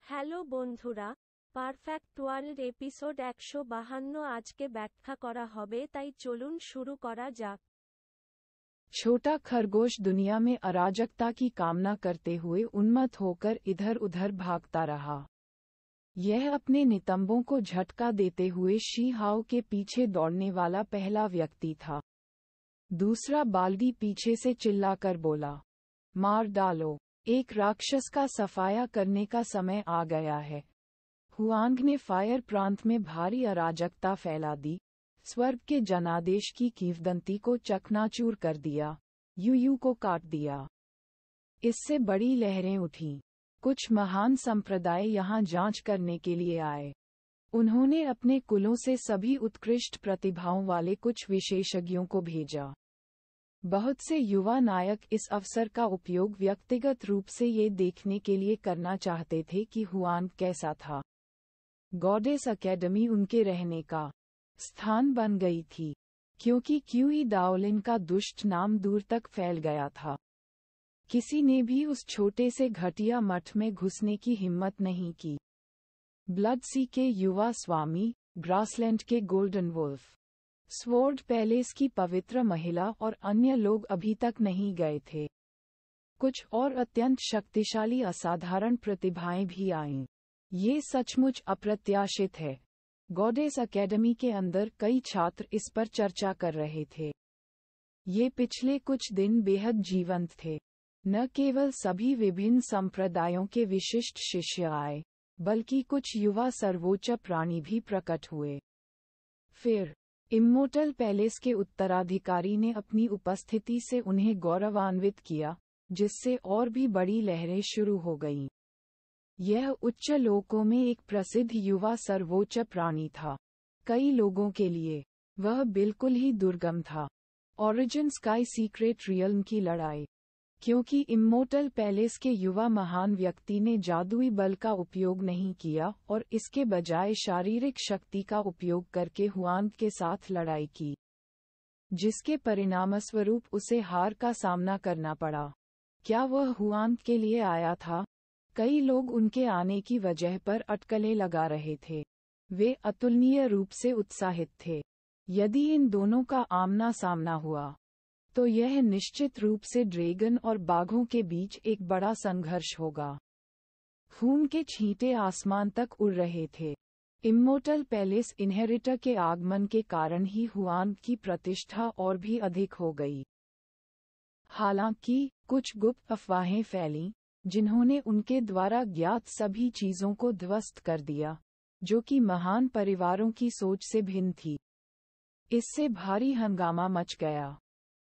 Hello বন্ধুরা, perfect world episode 152 আজকে ব্যাখ্যা করা হবে, তাই চলুন শুরু করা যাক। छोटा खरगोश दुनिया में अराजकता की कामना करते हुए उन्मत्त होकर इधर उधर भागता रहा। यह अपने नितंबों को झटका देते हुए शी हाओ के पीछे दौड़ने वाला पहला व्यक्ति था। दूसरा बाल्दी पीछे से चिल्लाकर बोला, मार डालो, एक राक्षस का सफाया करने का समय आ गया है। हुआंग ने फायर प्रांत में भारी अराजकता फैला दी, स्वर्ग के जनादेश की किंवदंती को चकनाचूर कर दिया, यूयू को काट दिया। इससे बड़ी लहरें उठीं। कुछ महान संप्रदाय यहाँ जांच करने के लिए आए। उन्होंने अपने कुलों से सभी उत्कृष्ट प्रतिभाओं वाले कुछ विशेषज्ञों को भेजा। बहुत से युवा नायक इस अवसर का उपयोग व्यक्तिगत रूप से ये देखने के लिए करना चाहते थे कि हुआंग कैसा था। गॉडेस अकेडमी उनके रहने का स्थान बन गई थी, क्योंकि क्यूई दाओलिन का दुष्ट नाम दूर तक फैल गया था। किसी ने भी उस छोटे से घटिया मठ में घुसने की हिम्मत नहीं की। ब्लड सी के युवा स्वामी, ग्रासलैंड के गोल्डन वुल्फ, स्वॉर्ड पैलेस की पवित्र महिला और अन्य लोग अभी तक नहीं गए थे। कुछ और अत्यंत शक्तिशाली असाधारण प्रतिभाएं भी आईं। ये सचमुच अप्रत्याशित है। गॉडेस अकेडमी के अंदर कई छात्र इस पर चर्चा कर रहे थे। ये पिछले कुछ दिन बेहद जीवंत थे। न केवल सभी विभिन्न संप्रदायों के विशिष्ट शिष्य आए, बल्कि कुछ युवा सर्वोच्च प्राणी भी प्रकट हुए। फिर इम्मोर्टल पैलेस के उत्तराधिकारी ने अपनी उपस्थिति से उन्हें गौरवान्वित किया, जिससे और भी बड़ी लहरें शुरू हो गईं। यह उच्च लोकों में एक प्रसिद्ध युवा सर्वोच्च प्राणी था। कई लोगों के लिए वह बिल्कुल ही दुर्गम था। ओरिजिन स्काई सीक्रेट रियल्म की लड़ाई। क्योंकि इम्मोर्टल पैलेस के युवा महान व्यक्ति ने जादुई बल का उपयोग नहीं किया और इसके बजाय शारीरिक शक्ति का उपयोग करके हुआंग के साथ लड़ाई की, जिसके परिणामस्वरूप उसे हार का सामना करना पड़ा। क्या वह हुआंग के लिए आया था? कई लोग उनके आने की वजह पर अटकलें लगा रहे थे। वे अतुलनीय रूप से उत्साहित थे। यदि इन दोनों का आमना सामना हुआ, तो यह निश्चित रूप से ड्रैगन और बाघों के बीच एक बड़ा संघर्ष होगा। खून के छींटे आसमान तक उड़ रहे थे। इम्मोर्टल पैलेस इनहेरिटर के आगमन के कारण ही हुआंग की प्रतिष्ठा और भी अधिक हो गई। हालांकि कुछ गुप्त अफवाहें फैलीं, जिन्होंने उनके द्वारा ज्ञात सभी चीजों को ध्वस्त कर दिया, जो कि महान परिवारों की सोच से भिन्न थी। इससे भारी हंगामा मच गया।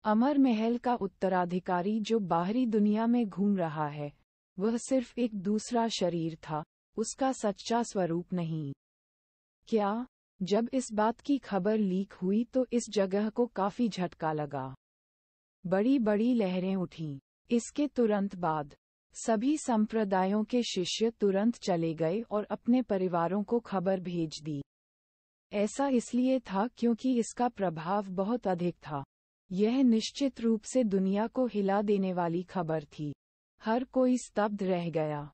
अमर महल का उत्तराधिकारी जो बाहरी दुनिया में घूम रहा है, वह सिर्फ एक दूसरा शरीर था, उसका सच्चा स्वरूप नहीं। क्या? जब इस बात की खबर लीक हुई तो इस जगह को काफी झटका लगा। बड़ी बड़ी लहरें उठीं। इसके तुरंत बाद सभी संप्रदायों के शिष्य तुरंत चले गए और अपने परिवारों को खबर भेज दी। ऐसा इसलिए था क्योंकि इसका प्रभाव बहुत अधिक था। यह निश्चित रूप से दुनिया को हिला देने वाली खबर थी। हर कोई स्तब्ध रह गया।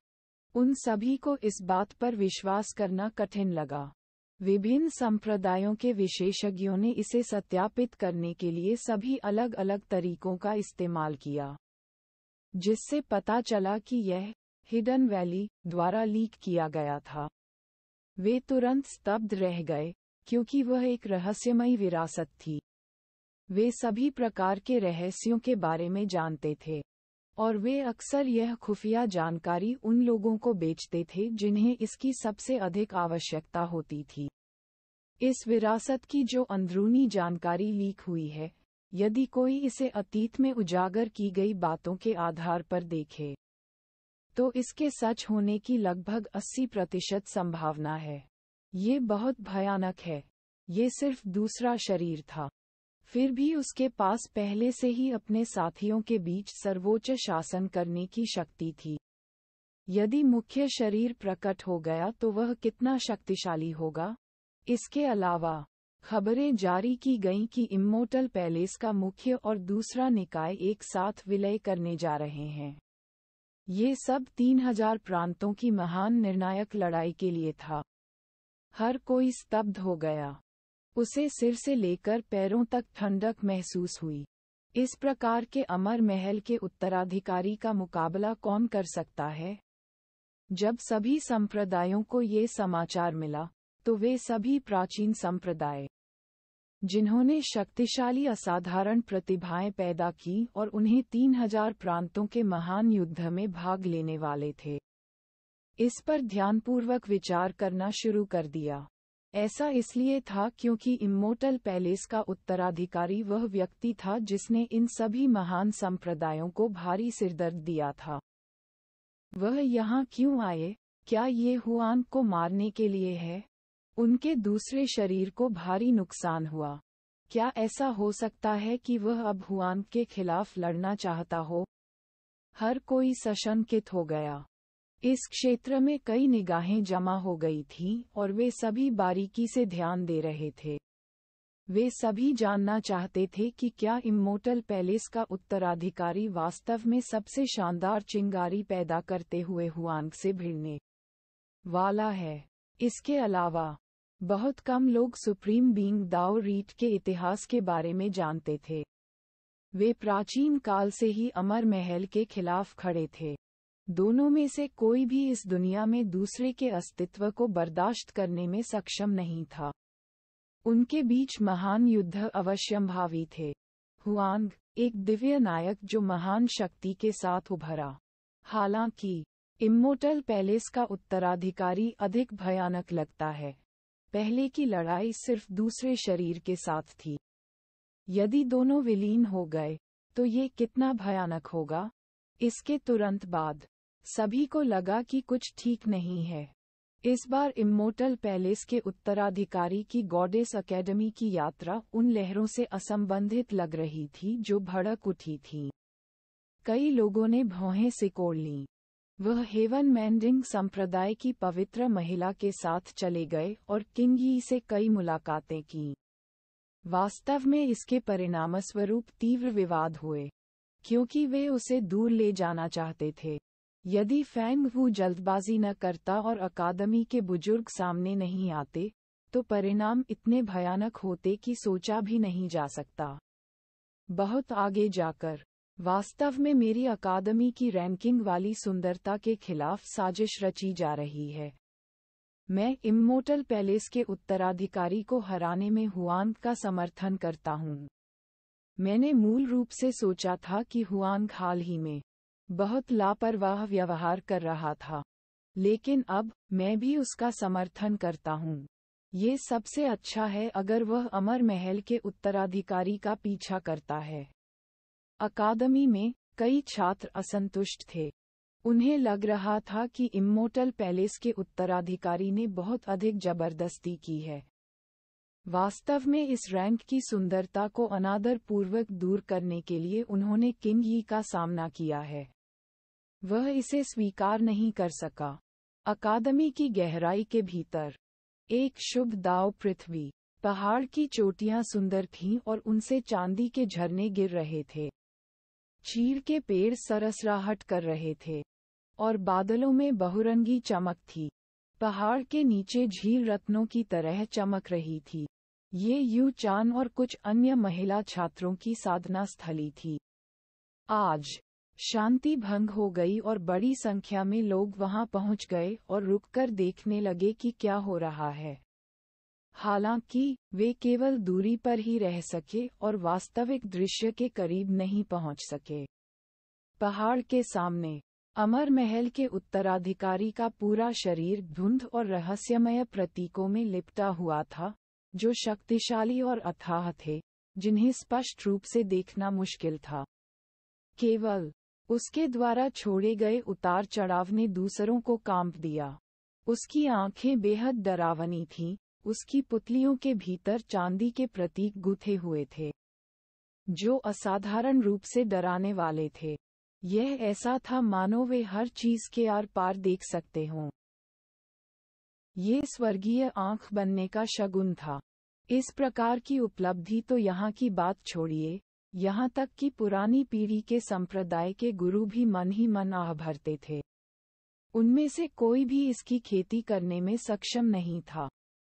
उन सभी को इस बात पर विश्वास करना कठिन लगा। विभिन्न संप्रदायों के विशेषज्ञों ने इसे सत्यापित करने के लिए सभी अलग अलग तरीकों का इस्तेमाल किया, जिससे पता चला कि यह हिडन वैली द्वारा लीक किया गया था। वे तुरंत स्तब्ध रह गए, क्योंकि वह एक रहस्यमयी विरासत थी। वे सभी प्रकार के रहस्यों के बारे में जानते थे, और वे अक्सर यह खुफिया जानकारी उन लोगों को बेचते थे जिन्हें इसकी सबसे अधिक आवश्यकता होती थी। इस विरासत की जो अंदरूनी जानकारी लीक हुई है, यदि कोई इसे अतीत में उजागर की गई बातों के आधार पर देखे, तो इसके सच होने की लगभग 80% संभावना है। ये बहुत भयानक है। ये सिर्फ दूसरा शरीर था। फिर भी उसके पास पहले से ही अपने साथियों के बीच सर्वोच्च शासन करने की शक्ति थी। यदि मुख्य शरीर प्रकट हो गया तो वह कितना शक्तिशाली होगा। इसके अलावा खबरें जारी की गईं कि इम्मोर्टल पैलेस का मुख्य और दूसरा निकाय एक साथ विलय करने जा रहे हैं। ये सब 3000 प्रांतों की महान निर्णायक लड़ाई के लिए था। हर कोई स्तब्ध हो गया। उसे सिर से लेकर पैरों तक ठंडक महसूस हुई। इस प्रकार के अमर महल के उत्तराधिकारी का मुकाबला कौन कर सकता है? जब सभी संप्रदायों को ये समाचार मिला, तो वे सभी प्राचीन संप्रदाय, जिन्होंने शक्तिशाली असाधारण प्रतिभाएं पैदा की और उन्हें 3000 प्रांतों के महान युद्ध में भाग लेने वाले थे, इस पर ध्यानपूर्वक विचार करना शुरू कर दिया। ऐसा इसलिए था क्योंकि इम्मोर्टल पैलेस का उत्तराधिकारी वह व्यक्ति था जिसने इन सभी महान संप्रदायों को भारी सिरदर्द दिया था। वह यहाँ क्यों आए? क्या ये हुआन को मारने के लिए है? उनके दूसरे शरीर को भारी नुकसान हुआ। क्या ऐसा हो सकता है कि वह अब हुआन के खिलाफ लड़ना चाहता हो? हर कोई सशंकित हो गया। इस क्षेत्र में कई निगाहें जमा हो गई थीं और वे सभी बारीकी से ध्यान दे रहे थे। वे सभी जानना चाहते थे कि क्या इम्मोर्टल पैलेस का उत्तराधिकारी वास्तव में सबसे शानदार चिंगारी पैदा करते हुए हुआन से भिड़ने वाला है। इसके अलावा बहुत कम लोग सुप्रीम बीइंग दाओ रीट के इतिहास के बारे में जानते थे। वे प्राचीन काल से ही अमर महल के खिलाफ खड़े थे। दोनों में से कोई भी इस दुनिया में दूसरे के अस्तित्व को बर्दाश्त करने में सक्षम नहीं था। उनके बीच महान युद्ध अवश्यंभावी थे। हुआंग, एक दिव्य नायक जो महान शक्ति के साथ उभरा। हालांकि इम्मोर्टल पैलेस का उत्तराधिकारी अधिक भयानक लगता है। पहले की लड़ाई सिर्फ दूसरे शरीर के साथ थी। यदि दोनों विलीन हो गए, तो ये कितना भयानक होगा। इसके तुरंत बाद सभी को लगा कि कुछ ठीक नहीं है। इस बार इम्मोर्टल पैलेस के उत्तराधिकारी की गॉडेस अकेडमी की यात्रा उन लहरों से असंबंधित लग रही थी जो भड़क उठी थीं। कई लोगों ने भौहें सिकोड़ लीं। वह हेवन मैंडिंग संप्रदाय की पवित्र महिला के साथ चले गए और किंग यी से कई मुलाकातें कीं। वास्तव में इसके परिणामस्वरूप तीव्र विवाद हुए, क्योंकि वे उसे दूर ले जाना चाहते थे। यदि फैंग वू जल्दबाजी न करता और अकादमी के बुजुर्ग सामने नहीं आते, तो परिणाम इतने भयानक होते कि सोचा भी नहीं जा सकता। बहुत आगे जाकर, वास्तव में मेरी अकादमी की रैंकिंग वाली सुंदरता के खिलाफ साजिश रची जा रही है। मैं इम्मोर्टल पैलेस के उत्तराधिकारी को हराने में हुआंग का समर्थन करता हूँ। मैंने मूल रूप से सोचा था कि हुआंग हाल ही में बहुत लापरवाह व्यवहार कर रहा था, लेकिन अब मैं भी उसका समर्थन करता हूँ। ये सबसे अच्छा है अगर वह अमर महल के उत्तराधिकारी का पीछा करता है। अकादमी में कई छात्र असंतुष्ट थे। उन्हें लग रहा था कि इम्मोर्टल पैलेस के उत्तराधिकारी ने बहुत अधिक जबरदस्ती की है। वास्तव में इस रैंक की सुंदरता को अनादरपूर्वक दूर करने के लिए उन्होंने किंग यी का सामना किया है। वह इसे स्वीकार नहीं कर सका। अकादमी की गहराई के भीतर एक शुभ दाव पृथ्वी, पहाड़ की चोटियां सुंदर थीं और उनसे चांदी के झरने गिर रहे थे। चीड़ के पेड़ सरसराहट कर रहे थे और बादलों में बहुरंगी चमक थी। पहाड़ के नीचे झील रत्नों की तरह चमक रही थी। ये यू चान और कुछ अन्य महिला छात्रों की साधना स्थली थी। आज शांति भंग हो गई और बड़ी संख्या में लोग वहां पहुंच गए और रुककर देखने लगे कि क्या हो रहा है। हालांकि वे केवल दूरी पर ही रह सके और वास्तविक दृश्य के करीब नहीं पहुंच सके। पहाड़ के सामने अमर महल के उत्तराधिकारी का पूरा शरीर धुंध और रहस्यमय प्रतीकों में लिपटा हुआ था, जो शक्तिशाली और अथाह थे, जिन्हें स्पष्ट रूप से देखना मुश्किल था। केवल उसके द्वारा छोड़े गए उतार चढ़ाव ने दूसरों को कांप दिया। उसकी आंखें बेहद डरावनी थीं, उसकी पुतलियों के भीतर चांदी के प्रतीक गुथे हुए थे, जो असाधारण रूप से डराने वाले थे। यह ऐसा था मानो वे हर चीज के आर पार देख सकते हों। ये स्वर्गीय आंख बनने का शगुन था। इस प्रकार की उपलब्धि तो यहाँ की बात छोड़िए, यहाँ तक कि पुरानी पीढ़ी के संप्रदाय के गुरु भी मन ही मन आह भरते थे। उनमें से कोई भी इसकी खेती करने में सक्षम नहीं था,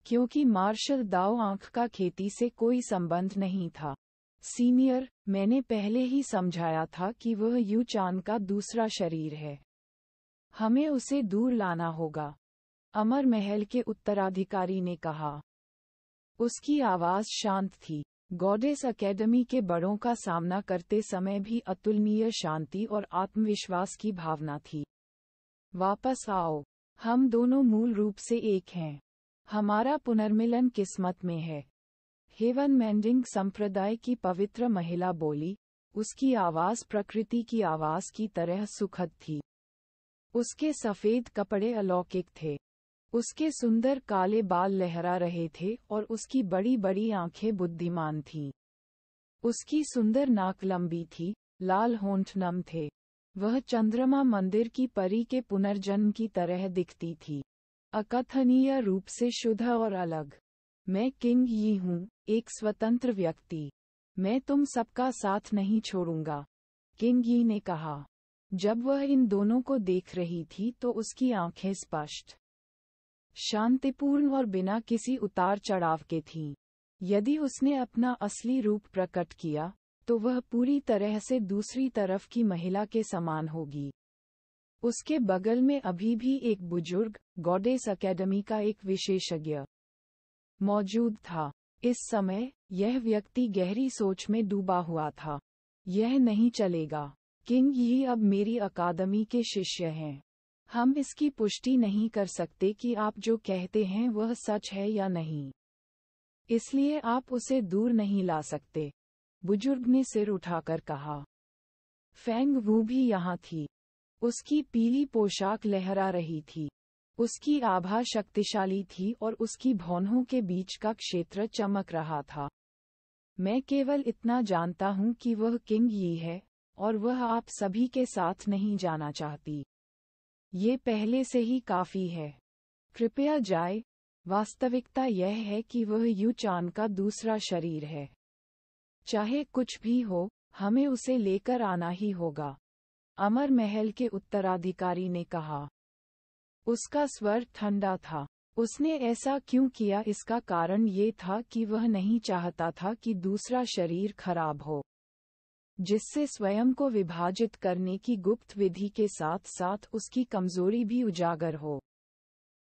क्योंकि मार्शल दाओ आंख का खेती से कोई संबंध नहीं था। सीनियर, मैंने पहले ही समझाया था कि वह यू चान का दूसरा शरीर है। हमें उसे दूर लाना होगा, अमर महल के उत्तराधिकारी ने कहा। उसकी आवाज शांत थी। गॉडेस अकेडमी के बड़ों का सामना करते समय भी अतुलनीय शांति और आत्मविश्वास की भावना थी। वापस आओ, हम दोनों मूल रूप से एक हैं। हमारा पुनर्मिलन किस्मत में है। हेवन मेंडिंग संप्रदाय की पवित्र महिला बोली, उसकी आवाज प्रकृति की आवाज की तरह सुखद थी। उसके सफेद कपड़े अलौकिक थे। उसके सुंदर काले बाल लहरा रहे थे और उसकी बड़ी बड़ी आंखें बुद्धिमान थीं। उसकी सुंदर नाक लंबी थी, लाल होंठ नम थे। वह चंद्रमा मंदिर की परी के पुनर्जन्म की तरह दिखती थी, अकथनीय रूप से शुद्ध और अलग। मैं किंग यी हूँ, एक स्वतंत्र व्यक्ति। मैं तुम सबका साथ नहीं छोड़ूंगा, किंग यी ने कहा। जब वह इन दोनों को देख रही थी तो उसकी आंखें स्पष्ट, शांतिपूर्ण और बिना किसी उतार चढ़ाव के थीं। यदि उसने अपना असली रूप प्रकट किया, तो वह पूरी तरह से दूसरी तरफ की महिला के समान होगी। उसके बगल में अभी भी एक बुजुर्ग, गॉडेस अकेडमी का एक विशेषज्ञ मौजूद था। इस समय, यह व्यक्ति गहरी सोच में डूबा हुआ था। यह नहीं चलेगा। किंग यी अब मेरी अकादमी के शिष्य हैं। हम इसकी पुष्टि नहीं कर सकते कि आप जो कहते हैं वह सच है या नहीं। इसलिए आप उसे दूर नहीं ला सकते, बुजुर्ग ने सिर उठाकर कहा। फेंग वू भी यहाँ थी। उसकी पीली पोशाक लहरा रही थी। उसकी आभा शक्तिशाली थी और उसकी भौहों के बीच का क्षेत्र चमक रहा था। मैं केवल इतना जानता हूँ कि वह किंग यी है, और वह आप सभी के साथ नहीं जाना चाहती। ये पहले से ही काफी है। कृपया जाए। वास्तविकता यह है कि वह यू चान का दूसरा शरीर है। चाहे कुछ भी हो, हमें उसे लेकर आना ही होगा, अमर महल के उत्तराधिकारी ने कहा। उसका स्वर ठंडा था। उसने ऐसा क्यों किया, इसका कारण ये था कि वह नहीं चाहता था कि दूसरा शरीर खराब हो, जिससे स्वयं को विभाजित करने की गुप्त विधि के साथ साथ उसकी कमजोरी भी उजागर हो।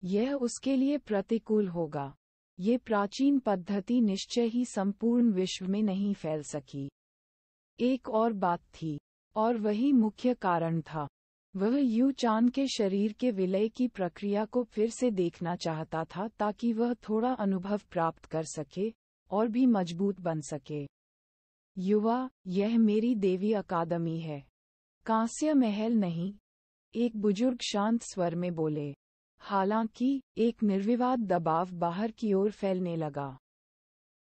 यह उसके लिए प्रतिकूल होगा। ये प्राचीन पद्धति निश्चय ही संपूर्ण विश्व में नहीं फैल सकी। एक और बात थी, और वही मुख्य कारण था। वह यू चान के शरीर के विलय की प्रक्रिया को फिर से देखना चाहता था ताकि वह थोड़ा अनुभव प्राप्त कर सके और भी मजबूत बन सके। युवा, यह मेरी देवी अकादमी है, कांस्य महल नहीं, एक बुजुर्ग शांत स्वर में बोले। हालांकि, एक निर्विवाद दबाव बाहर की ओर फैलने लगा।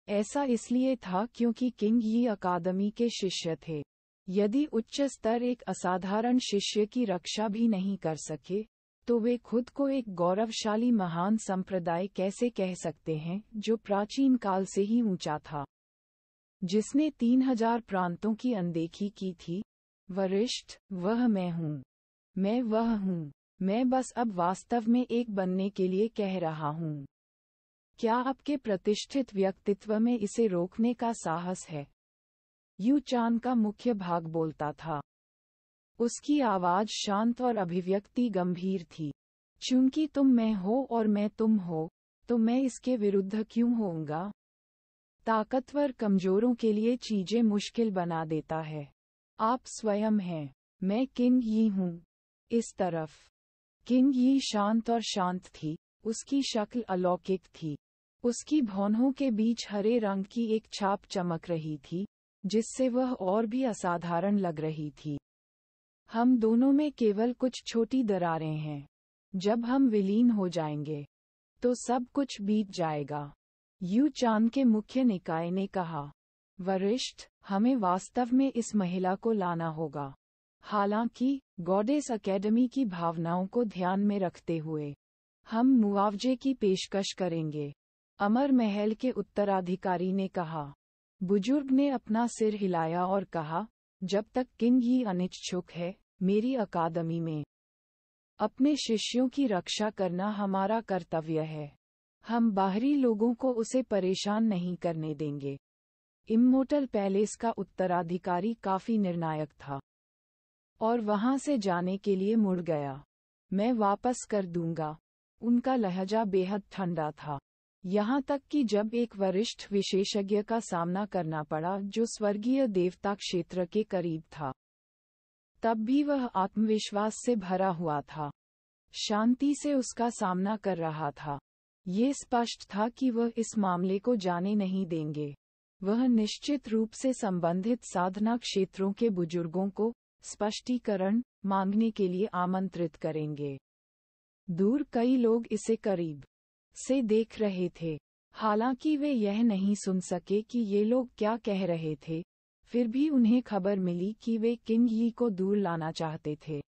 ऐसा इसलिए था क्योंकि किंग यी अकादमी के शिष्य थे। यदि उच्च स्तर एक असाधारण शिष्य की रक्षा भी नहीं कर सके, तो वे खुद को एक गौरवशाली महान संप्रदाय कैसे कह सकते हैं जो प्राचीन काल से ही ऊंचा था, जिसने 3000 प्रांतों की अनदेखी की थी। वरिष्ठ, वह मैं हूँ। मैं वह हूँ। मैं बस अब वास्तव में एक बनने के लिए कह रहा हूँ। क्या आपके प्रतिष्ठित व्यक्तित्व में इसे रोकने का साहस है? यू चान का मुख्य भाग बोलता था। उसकी आवाज शांत और अभिव्यक्ति गंभीर थी। चूंकि तुम मैं हो और मैं तुम हो, तो मैं इसके विरुद्ध क्यों होऊंगा? ताकतवर कमजोरों के लिए चीजें मुश्किल बना देता है। आप स्वयं हैं। मैं किंग यी हूँ। इस तरफ। किंग यी शांत और शांत थी। उसकी शक्ल अलौकिक थी। उसकी भौहों के बीच हरे रंग की एक छाप चमक रही थी, जिससे वह और भी असाधारण लग रही थी। हम दोनों में केवल कुछ छोटी दरारें हैं। जब हम विलीन हो जाएंगे, तो सब कुछ बीत जाएगा, यू चान के मुख्य निकाय ने कहा। वरिष्ठ, हमें वास्तव में इस महिला को लाना होगा। हालांकि, गॉडेस अकेडमी की भावनाओं को ध्यान में रखते हुए, हम मुआवजे की पेशकश करेंगे, अमर महल के उत्तराधिकारी ने कहा। बुजुर्ग ने अपना सिर हिलाया और कहा, जब तक किंग ही अनिच्छुक है, मेरी अकादमी में अपने शिष्यों की रक्षा करना हमारा कर्तव्य है। हम बाहरी लोगों को उसे परेशान नहीं करने देंगे। इम्मोर्टल पैलेस का उत्तराधिकारी काफी निर्णायक था और वहां से जाने के लिए मुड़ गया। मैं वापस कर दूंगा। उनका लहजा बेहद ठंडा था, यहाँ तक कि जब एक वरिष्ठ विशेषज्ञ का सामना करना पड़ा जो स्वर्गीय देवता क्षेत्र के करीब था, तब भी वह आत्मविश्वास से भरा हुआ था, शांति से उसका सामना कर रहा था। ये स्पष्ट था कि वह इस मामले को जाने नहीं देंगे। वह निश्चित रूप से संबंधित साधना क्षेत्रों के बुजुर्गों को स्पष्टीकरण मांगने के लिए आमंत्रित करेंगे। दूर कई लोग इसे करीब से देख रहे थे, हालांकि वे यह नहीं सुन सके कि ये लोग क्या कह रहे थे। फिर भी उन्हें खबर मिली कि वे किंग यी को दूर लाना चाहते थे।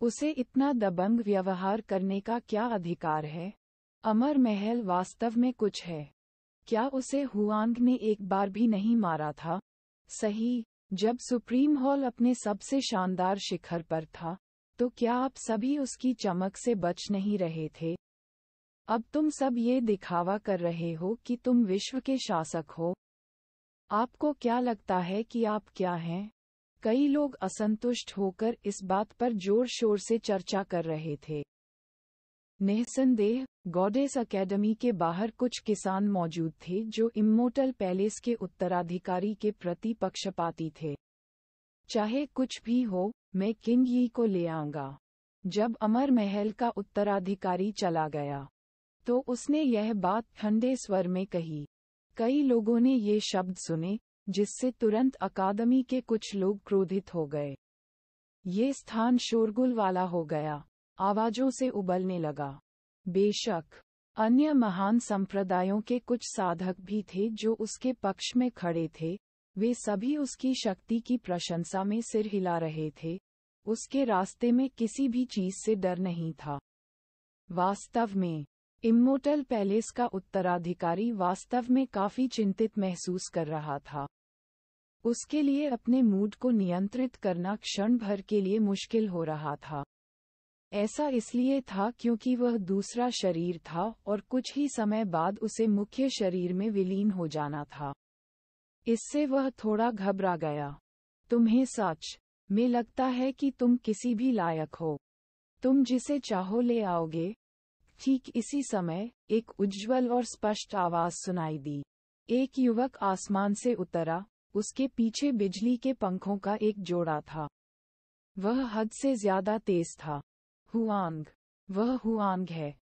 उसे इतना दबंग व्यवहार करने का क्या अधिकार है? अमर महल वास्तव में कुछ है। क्या उसे हुआंग ने एक बार भी नहीं मारा था? सही, जब सुप्रीम हॉल अपने सबसे शानदार शिखर पर था, तो क्या आप सभी उसकी चमक से बच नहीं रहे थे? अब तुम सब ये दिखावा कर रहे हो कि तुम विश्व के शासक हो। आपको क्या लगता है कि आप क्या हैं? कई लोग असंतुष्ट होकर इस बात पर जोर शोर से चर्चा कर रहे थे। निस्संदेह, गॉडेस अकेडमी के बाहर कुछ किसान मौजूद थे जो इम्मोर्टल पैलेस के उत्तराधिकारी के प्रति पक्षपाती थे। चाहे कुछ भी हो, मैं किंग यी को ले आऊंगा। जब अमर महल का उत्तराधिकारी चला गया, तो उसने यह बात ठंडे स्वर में कही। कई लोगों ने ये शब्द सुने, जिससे तुरंत अकादमी के कुछ लोग क्रोधित हो गए। ये स्थान शोरगुल वाला हो गया, आवाजों से उबलने लगा। बेशक, अन्य महान संप्रदायों के कुछ साधक भी थे जो उसके पक्ष में खड़े थे। वे सभी उसकी शक्ति की प्रशंसा में सिर हिला रहे थे। उसके रास्ते में किसी भी चीज से डर नहीं था। वास्तव में, इम्मोर्टल पैलेस का उत्तराधिकारी वास्तव में काफी चिंतित महसूस कर रहा था। उसके लिए अपने मूड को नियंत्रित करना क्षण भर के लिए मुश्किल हो रहा था। ऐसा इसलिए था क्योंकि वह दूसरा शरीर था और कुछ ही समय बाद उसे मुख्य शरीर में विलीन हो जाना था। इससे वह थोड़ा घबरा गया। तुम्हें सच में लगता है कि तुम किसी भी लायक हो? तुम जिसे चाहो ले आओगे? ठीक इसी समय एक उज्ज्वल और स्पष्ट आवाज सुनाई दी। एक युवक आसमान से उतरा, उसके पीछे बिजली के पंखों का एक जोड़ा था। वह हद से ज्यादा तेज था। हुआंग, वह हुआंग है।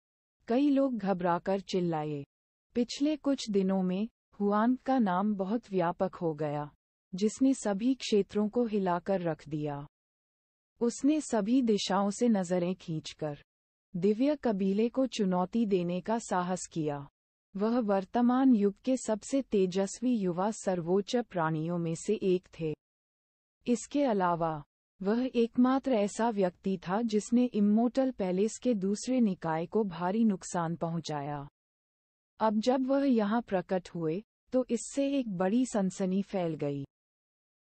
कई लोग घबराकर चिल्लाए। पिछले कुछ दिनों में हुआंग का नाम बहुत व्यापक हो गया, जिसने सभी क्षेत्रों को हिलाकर रख दिया। उसने सभी दिशाओं से नजरें खींचकर दिव्य कबीले को चुनौती देने का साहस किया। वह वर्तमान युग के सबसे तेजस्वी युवा सर्वोच्च प्राणियों में से एक थे। इसके अलावा, वह एकमात्र ऐसा व्यक्ति था जिसने इम्मोर्टल पैलेस के दूसरे निकाय को भारी नुकसान पहुंचाया। अब जब वह यहाँ प्रकट हुए, तो इससे एक बड़ी सनसनी फैल गई,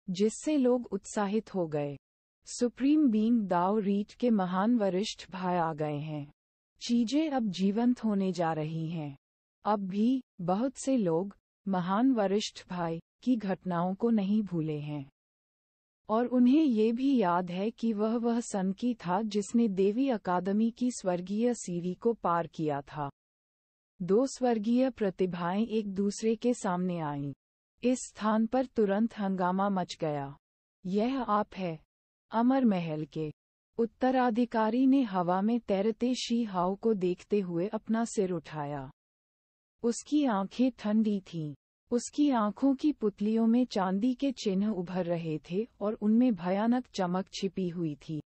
जिससे लोग उत्साहित हो गए। सुप्रीम बीइंग दाओ रीट के महान वरिष्ठ भाई आ गए हैं। चीजें अब जीवंत होने जा रही हैं। अब भी बहुत से लोग महान वरिष्ठ भाई की घटनाओं को नहीं भूले हैं, और उन्हें ये भी याद है कि वह सनकी था जिसने देवी अकादमी की स्वर्गीय सीढ़ी को पार किया था। दो स्वर्गीय प्रतिभाएं एक दूसरे के सामने आईं। इस स्थान पर तुरंत हंगामा मच गया। यह आप है? अमर महल के उत्तराधिकारी ने हवा में तैरते शी हाओ को देखते हुए अपना सिर उठाया। उसकी आंखें ठंडी थीं। उसकी आंखों की पुतलियों में चांदी के चिन्ह उभर रहे थे और उनमें भयानक चमक छिपी हुई थी।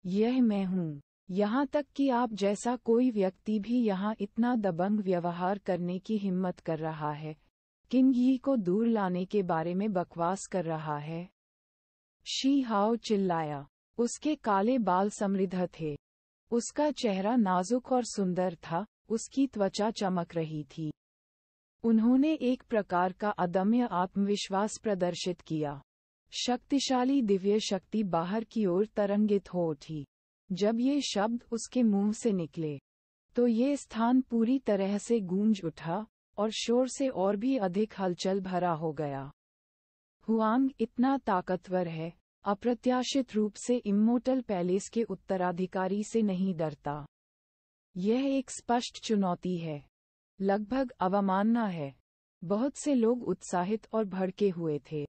यह मैं हूँ। यहाँ तक कि आप जैसा कोई व्यक्ति भी यहाँ इतना दबंग व्यवहार करने की हिम्मत कर रहा है, किंग यी को दूर लाने के बारे में बकवास कर रहा है। शी हाओ चिल्लाया। उसके काले बाल समृद्ध थे। उसका चेहरा नाजुक और सुंदर था, उसकी त्वचा चमक रही थी। उन्होंने एक प्रकार का अदम्य आत्मविश्वास प्रदर्शित किया। शक्तिशाली दिव्य शक्ति बाहर की ओर तरंगित हो उठी। जब ये शब्द उसके मुंह से निकले, तो ये स्थान पूरी तरह से गूंज उठा और शोर से और भी अधिक हलचल भरा हो गया। हुआंग इतना ताकतवर है, अप्रत्याशित रूप से इम्मोर्टल पैलेस के उत्तराधिकारी से नहीं डरता। यह एक स्पष्ट चुनौती है, लगभग अवमानना है। बहुत से लोग उत्साहित और भड़के हुए थे,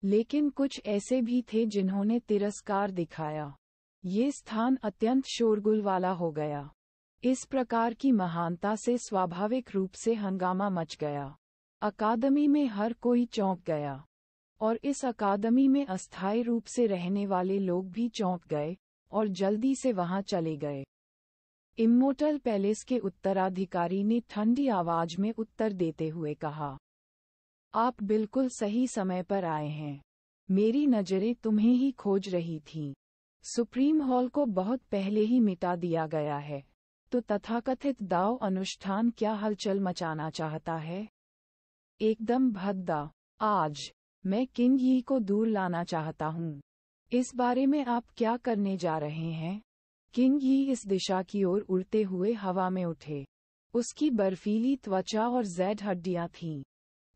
लेकिन कुछ ऐसे भी थे जिन्होंने तिरस्कार दिखाया। ये स्थान अत्यंत शोरगुल वाला हो गया। इस प्रकार की महानता से स्वाभाविक रूप से हंगामा मच गया। अकादमी में हर कोई चौंक गया, और इस अकादमी में अस्थायी रूप से रहने वाले लोग भी चौंक गए और जल्दी से वहां चले गए। इम्मोर्टल पैलेस के उत्तराधिकारी ने ठंडी आवाज में उत्तर देते हुए कहा, आप बिल्कुल सही समय पर आए हैं। मेरी नजरें तुम्हें ही खोज रही थीं। सुप्रीम हॉल को बहुत पहले ही मिटा दिया गया है, तो तथाकथित दाव अनुष्ठान क्या हलचल मचाना चाहता है? एकदम भद्दा। आज मैं किंग यी को दूर लाना चाहता हूँ। इस बारे में आप क्या करने जा रहे हैं? किंग यी इस दिशा की ओर उड़ते हुए हवा में उठे। उसकी बर्फीली त्वचा और ज़ैड हड्डियां थीं।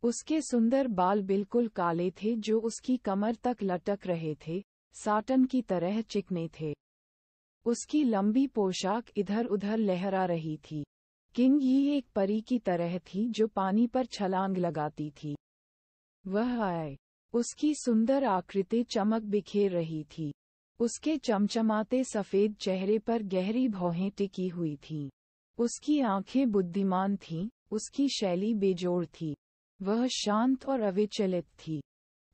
उसके सुंदर बाल बिल्कुल काले थे जो उसकी कमर तक लटक रहे थे, साटन की तरह चिकने थे। उसकी लंबी पोशाक इधर उधर लहरा रही थी। किंग यी एक परी की तरह थी जो पानी पर छलांग लगाती थी। वह आए। उसकी सुंदर आकृति चमक बिखेर रही थी। उसके चमचमाते सफेद चेहरे पर गहरी भौहें टिकी हुई थीं। उसकी आंखें बुद्धिमान थीं, उसकी शैली बेजोड़ थी। वह शांत और अविचलित थी।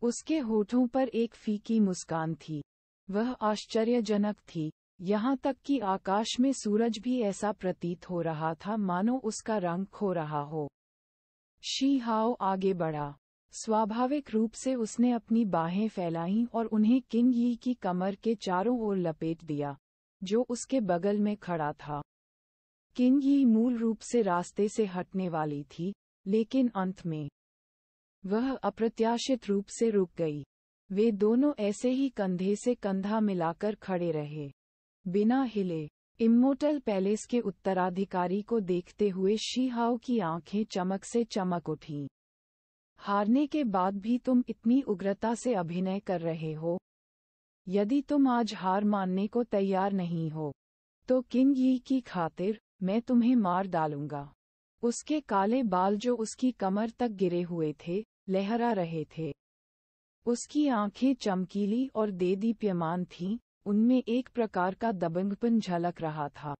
उसके होठों पर एक फीकी मुस्कान थी। वह आश्चर्यजनक थी, यहाँ तक कि आकाश में सूरज भी ऐसा प्रतीत हो रहा था मानो उसका रंग खो रहा हो। शी हाओ आगे बढ़ा। स्वाभाविक रूप से उसने अपनी बाहें फैलाईं और उन्हें किंग यी की कमर के चारों ओर लपेट दिया, जो उसके बगल में खड़ा था। किंग यी मूल रूप से रास्ते से हटने वाली थी, लेकिन अंत में वह अप्रत्याशित रूप से रुक गई। वे दोनों ऐसे ही कंधे से कंधा मिलाकर खड़े रहे, बिना हिले। इम्मोर्टल पैलेस के उत्तराधिकारी को देखते हुए शी हाओ की आंखें चमक से चमक उठीं। हारने के बाद भी तुम इतनी उग्रता से अभिनय कर रहे हो। यदि तुम आज हार मानने को तैयार नहीं हो, तो किंग यी की खातिर मैं तुम्हें मार डालूंगा। उसके काले बाल जो उसकी कमर तक गिरे हुए थे, लहरा रहे थे। उसकी आंखें चमकीली और देदीप्यमान थीं, उनमें एक प्रकार का दबंगपन झलक रहा था।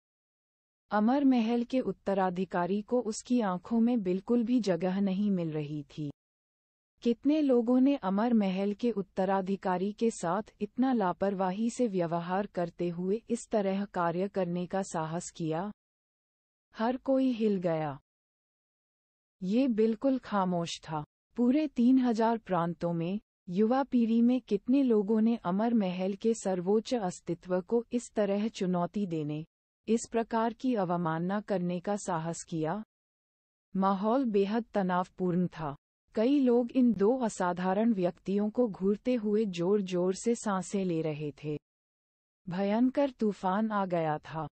अमर महल के उत्तराधिकारी को उसकी आंखों में बिल्कुल भी जगह नहीं मिल रही थी। कितने लोगों ने अमर महल के उत्तराधिकारी के साथ इतना लापरवाही से व्यवहार करते हुए इस तरह कार्य करने का साहस किया? हर कोई हिल गया। ये बिल्कुल खामोश था। पूरे 3000 प्रांतों में, युवा पीढ़ी में कितने लोगों ने अमर महल के सर्वोच्च अस्तित्व को इस तरह चुनौती देने, इस प्रकार की अवमानना करने का साहस किया? माहौल बेहद तनावपूर्ण था। कई लोग इन दो असाधारण व्यक्तियों को घूरते हुए जोर जोर से सांसें ले रहे थे। भयंकर तूफान आ गया था।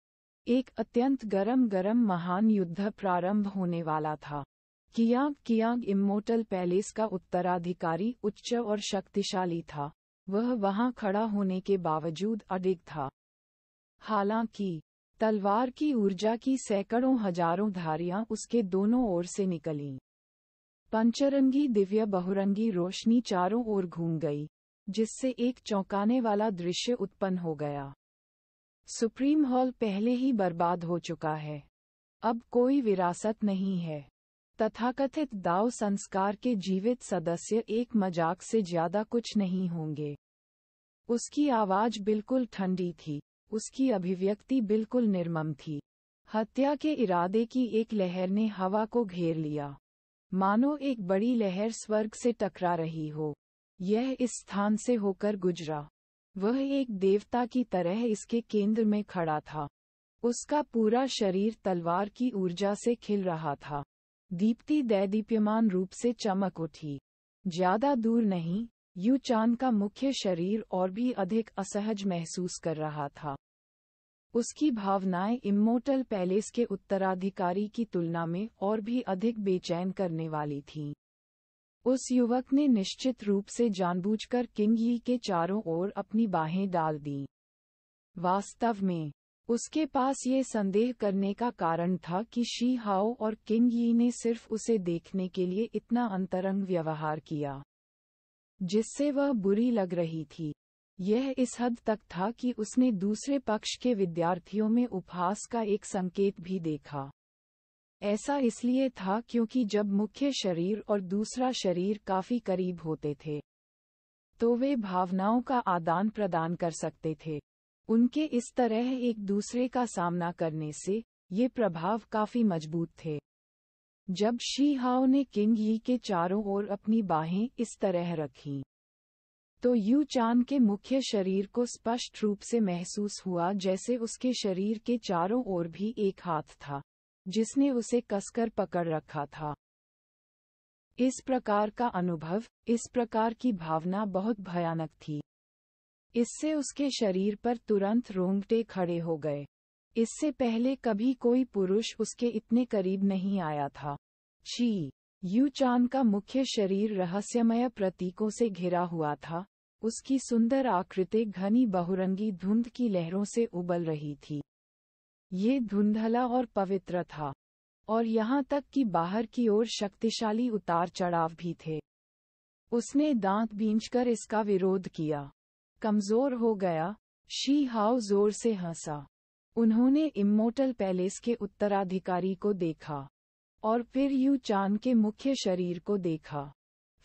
एक अत्यंत गरम महान युद्ध प्रारंभ होने वाला था। कियांग इम्मोर्टल पैलेस का उत्तराधिकारी उच्च और शक्तिशाली था। वह वहां खड़ा होने के बावजूद अडिग था। हालांकि तलवार की ऊर्जा की सैकड़ों हजारों धारियां उसके दोनों ओर से निकलीं। पंचरंगी दिव्य बहुरंगी रोशनी चारों ओर घूम गई, जिससे एक चौंकाने वाला दृश्य उत्पन्न हो गया। सुप्रीम हॉल पहले ही बर्बाद हो चुका है। अब कोई विरासत नहीं है। तथाकथित दाव संस्कार के जीवित सदस्य एक मजाक से ज्यादा कुछ नहीं होंगे। उसकी आवाज बिल्कुल ठंडी थी, उसकी अभिव्यक्ति बिल्कुल निर्मम थी। हत्या के इरादे की एक लहर ने हवा को घेर लिया, मानो एक बड़ी लहर स्वर्ग से टकरा रही हो। यह इस स्थान से होकर गुजरा। वह एक देवता की तरह इसके केंद्र में खड़ा था। उसका पूरा शरीर तलवार की ऊर्जा से खिल रहा था। दीप्ति दैदीप्यमान रूप से चमक उठी। ज्यादा दूर नहीं, यू चान का मुख्य शरीर और भी अधिक असहज महसूस कर रहा था। उसकी भावनाएं इम्मोर्टल पैलेस के उत्तराधिकारी की तुलना में और भी अधिक बेचैन करने वाली थीं। उस युवक ने निश्चित रूप से जानबूझकर किंग यी के चारों ओर अपनी बाहें डाल दीं। वास्तव में, उसके पास ये संदेह करने का कारण था कि शी हाओ और किंग यी ने सिर्फ उसे देखने के लिए इतना अंतरंग व्यवहार किया, जिससे वह बुरी लग रही थी। यह इस हद तक था कि उसने दूसरे पक्ष के विद्यार्थियों में उपहास का एक संकेत भी देखा। ऐसा इसलिए था क्योंकि जब मुख्य शरीर और दूसरा शरीर काफी करीब होते थे, तो वे भावनाओं का आदान प्रदान कर सकते थे। उनके इस तरह एक दूसरे का सामना करने से ये प्रभाव काफी मजबूत थे। जब शी हाओ ने किंग यी के चारों ओर अपनी बाहें इस तरह रखीं, तो यू चान के मुख्य शरीर को स्पष्ट रूप से महसूस हुआ जैसे उसके शरीर के चारों ओर भी एक हाथ था, जिसने उसे कसकर पकड़ रखा था। इस प्रकार का अनुभव, इस प्रकार की भावना बहुत भयानक थी। इससे उसके शरीर पर तुरंत रोंगटे खड़े हो गए। इससे पहले कभी कोई पुरुष उसके इतने करीब नहीं आया था। यू चान का मुख्य शरीर रहस्यमय प्रतीकों से घिरा हुआ था। उसकी सुंदर आकृति घनी बहुरंगी धुंध की लहरों से उबल रही थी। ये धुंधला और पवित्र था, और यहाँ तक कि बाहर की ओर शक्तिशाली उतार चढ़ाव भी थे। उसने दांत बींचकर इसका विरोध किया। कमजोर हो गया, शी हाओ जोर से हंसा। उन्होंने इम्मोर्टल पैलेस के उत्तराधिकारी को देखा, और फिर यू चान के मुख्य शरीर को देखा।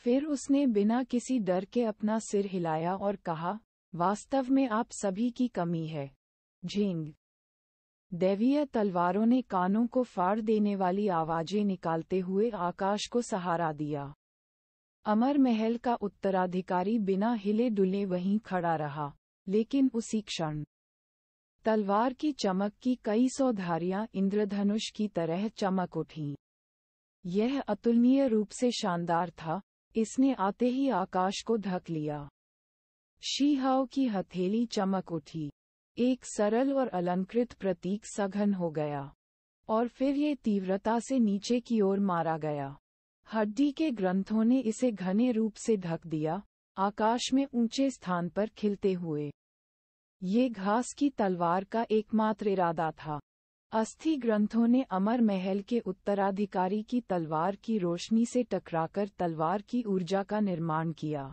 फिर उसने बिना किसी डर के अपना सिर हिलाया और कहा, वास्तव में आप सभी की कमी है। झिंग। दैवीय तलवारों ने कानों को फाड़ देने वाली आवाजें निकालते हुए आकाश को सहारा दिया। अमर महल का उत्तराधिकारी बिना हिले डुले वहीं खड़ा रहा, लेकिन उसी क्षण तलवार की चमक की कई सौ धारियां इंद्रधनुष की तरह चमक उठीं। यह अतुलनीय रूप से शानदार था। इसने आते ही आकाश को ढक लिया। शी हाओ की हथेली चमक उठी। एक सरल और अलंकृत प्रतीक सघन हो गया, और फिर ये तीव्रता से नीचे की ओर मारा गया। हड्डी के ग्रंथों ने इसे घने रूप से ढक दिया, आकाश में ऊंचे स्थान पर खिलते हुए। ये घास की तलवार का एकमात्र इरादा था। अस्थि ग्रंथों ने अमर महल के उत्तराधिकारी की तलवार की रोशनी से टकराकर तलवार की ऊर्जा का निर्माण किया।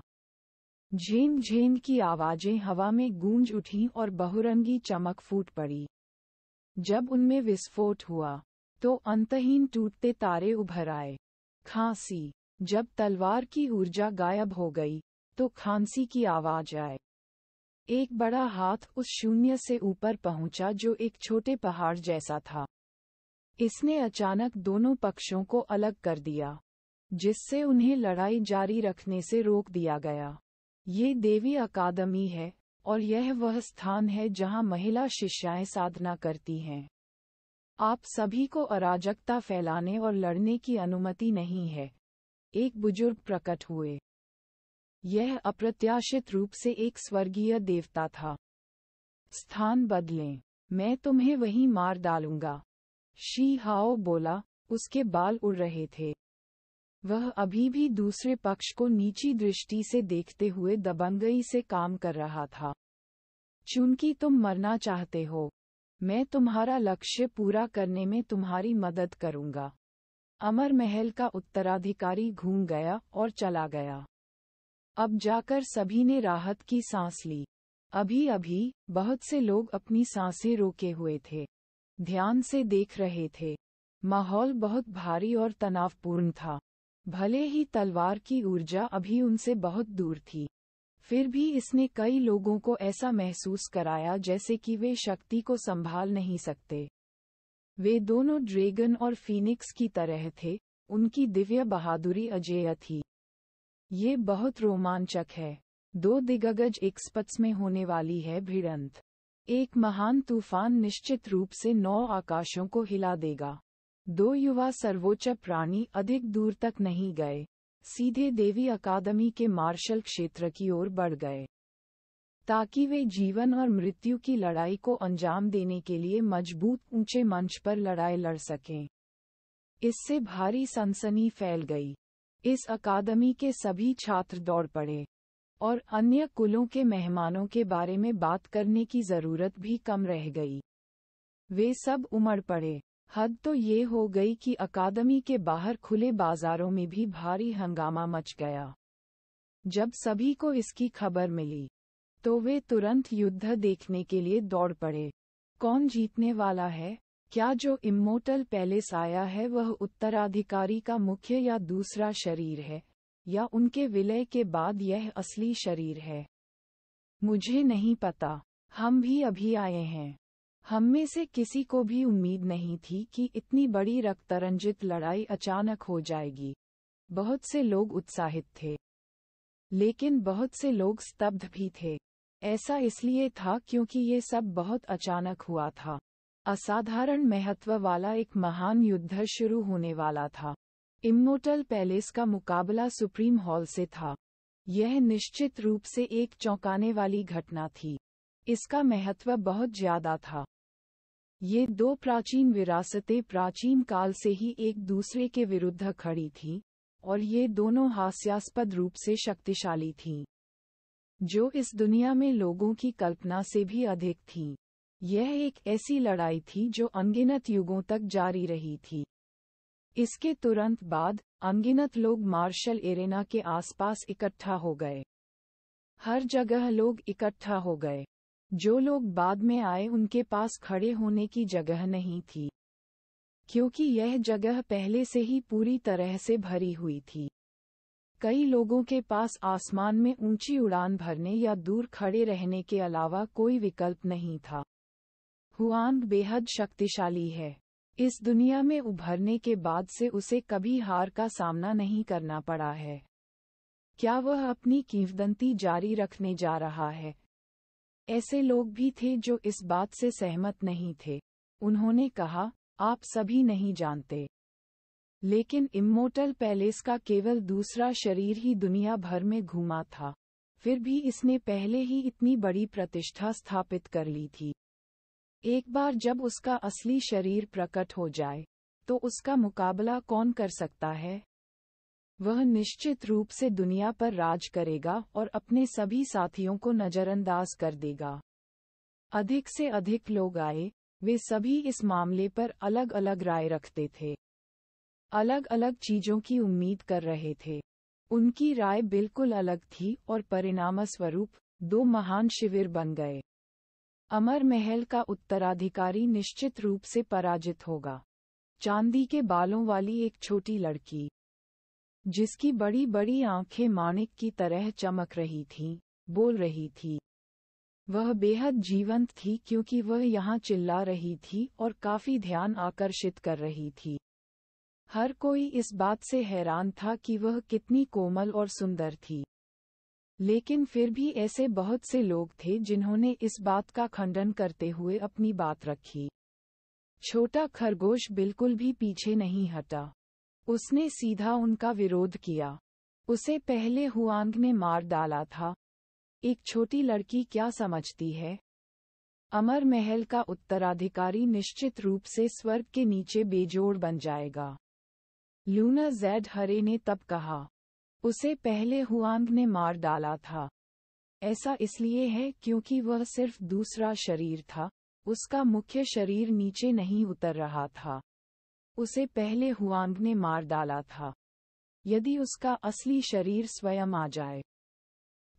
झेन झेन की आवाजें हवा में गूंज उठीं और बहुरंगी चमक फूट पड़ी। जब उनमें विस्फोट हुआ, तो अंतहीन टूटते तारे उभर आए। खांसी। जब तलवार की ऊर्जा गायब हो गई, तो खांसी की आवाज आए। एक बड़ा हाथ उस शून्य से ऊपर पहुंचा जो एक छोटे पहाड़ जैसा था। इसने अचानक दोनों पक्षों को अलग कर दिया, जिससे उन्हें लड़ाई जारी रखने से रोक दिया गया। ये देवी अकादमी है, और यह वह स्थान है जहां महिला शिष्याएं साधना करती हैं। आप सभी को अराजकता फैलाने और लड़ने की अनुमति नहीं है। एक बुजुर्ग प्रकट हुए। यह अप्रत्याशित रूप से एक स्वर्गीय देवता था। स्थान बदलें, मैं तुम्हें वहीं मार डालूंगा। शी हाओ बोला, उसके बाल उड़ रहे थे। वह अभी भी दूसरे पक्ष को नीची दृष्टि से देखते हुए दबंगई से काम कर रहा था। चूंकि तुम मरना चाहते हो, मैं तुम्हारा लक्ष्य पूरा करने में तुम्हारी मदद करूंगा। अमर महल का उत्तराधिकारी घूम गया और चला गया। अब जाकर सभी ने राहत की सांस ली। अभी बहुत से लोग अपनी सांसें रोके हुए थे, ध्यान से देख रहे थे। माहौल बहुत भारी और तनावपूर्ण था। भले ही तलवार की ऊर्जा अभी उनसे बहुत दूर थी, फिर भी इसने कई लोगों को ऐसा महसूस कराया जैसे कि वे शक्ति को संभाल नहीं सकते। वे दोनों ड्रैगन और फीनिक्स की तरह थे। उनकी दिव्य बहादुरी अजेय थी। ये बहुत रोमांचक है। 2 दिग्गज एक्सपर्ट्स में होने वाली है भिड़ंत। एक महान तूफान निश्चित रूप से 9 आकाशों को हिला देगा। दो युवा सर्वोच्च प्राणी अधिक दूर तक नहीं गए, सीधे देवी अकादमी के मार्शल क्षेत्र की ओर बढ़ गए, ताकि वे जीवन और मृत्यु की लड़ाई को अंजाम देने के लिए मजबूत ऊंचे मंच पर लड़ाई लड़ सकें। इससे भारी सनसनी फैल गई। इस अकादमी के सभी छात्र दौड़ पड़े और अन्य कुलों के मेहमानों के बारे में बात करने की जरूरत भी कम रह गई। वे सब उमड़ पड़े। हद तो ये हो गई कि अकादमी के बाहर खुले बाजारों में भी भारी हंगामा मच गया। जब सभी को इसकी खबर मिली, तो वे तुरंत युद्ध देखने के लिए दौड़ पड़े। कौन जीतने वाला है? क्या जो इम्मोर्टल पैलेस आया है वह उत्तराधिकारी का मुख्य या दूसरा शरीर है, या उनके विलय के बाद यह असली शरीर है? मुझे नहीं पता। हम भी अभी आए हैं। हम में से किसी को भी उम्मीद नहीं थी कि इतनी बड़ी रक्तरंजित लड़ाई अचानक हो जाएगी। बहुत से लोग उत्साहित थे, लेकिन बहुत से लोग स्तब्ध भी थे। ऐसा इसलिए था क्योंकि ये सब बहुत अचानक हुआ था। असाधारण महत्व वाला एक महान युद्ध शुरू होने वाला था। इम्मोर्टल पैलेस का मुकाबला सुप्रीम हॉल से था। यह निश्चित रूप से एक चौंकाने वाली घटना थी। इसका महत्व बहुत ज्यादा था। ये दो प्राचीन विरासतें प्राचीन काल से ही एक दूसरे के विरुद्ध खड़ी थीं, और ये दोनों हास्यास्पद रूप से शक्तिशाली थीं, जो इस दुनिया में लोगों की कल्पना से भी अधिक थीं। यह एक ऐसी लड़ाई थी जो अनगिनत युगों तक जारी रही थी। इसके तुरंत बाद अनगिनत लोग मार्शल एरेना के आसपास इकट्ठा हो गए। हर जगह लोग इकट्ठा हो गए। जो लोग बाद में आए उनके पास खड़े होने की जगह नहीं थी, क्योंकि यह जगह पहले से ही पूरी तरह से भरी हुई थी। कई लोगों के पास आसमान में ऊंची उड़ान भरने या दूर खड़े रहने के अलावा कोई विकल्प नहीं था। हुआंग बेहद शक्तिशाली है। इस दुनिया में उभरने के बाद से उसे कभी हार का सामना नहीं करना पड़ा है। क्या वह अपनी किंवदंती जारी रखने जा रहा है? ऐसे लोग भी थे जो इस बात से सहमत नहीं थे। उन्होंने कहा, आप सभी नहीं जानते, लेकिन इम्मोर्टल पैलेस का केवल दूसरा शरीर ही दुनिया भर में घूमा था। फिर भी इसने पहले ही इतनी बड़ी प्रतिष्ठा स्थापित कर ली थी। एक बार जब उसका असली शरीर प्रकट हो जाए, तो उसका मुकाबला कौन कर सकता है? वह निश्चित रूप से दुनिया पर राज करेगा और अपने सभी साथियों को नजरअंदाज कर देगा। अधिक से अधिक लोग आए। वे सभी इस मामले पर अलग अलग राय रखते थे, अलग अलग चीजों की उम्मीद कर रहे थे। उनकी राय बिल्कुल अलग थी और परिणामस्वरूप दो महान शिविर बन गए। अमर महल का उत्तराधिकारी निश्चित रूप से पराजित होगा। चांदी के बालों वाली एक छोटी लड़की, जिसकी बड़ी बड़ी आंखें माणिक की तरह चमक रही थीं, बोल रही थी। वह बेहद जीवंत थी क्योंकि वह यहाँ चिल्ला रही थी और काफी ध्यान आकर्षित कर रही थी। हर कोई इस बात से हैरान था कि वह कितनी कोमल और सुंदर थी। लेकिन फिर भी ऐसे बहुत से लोग थे जिन्होंने इस बात का खंडन करते हुए अपनी बात रखी। छोटा खरगोश बिल्कुल भी पीछे नहीं हटा। उसने सीधा उनका विरोध किया। उसे पहले हुआंग ने मार डाला था। एक छोटी लड़की क्या समझती है? अमर महल का उत्तराधिकारी निश्चित रूप से स्वर्ग के नीचे बेजोड़ बन जाएगा। लूना ज़ेड हरे ने तब कहा। उसे पहले हुआंग ने मार डाला था। ऐसा इसलिए है क्योंकि वह सिर्फ दूसरा शरीर था, उसका मुख्य शरीर नीचे नहीं उतर रहा था। उसे पहले हुआंग ने मार डाला था। यदि उसका असली शरीर स्वयं आ जाए,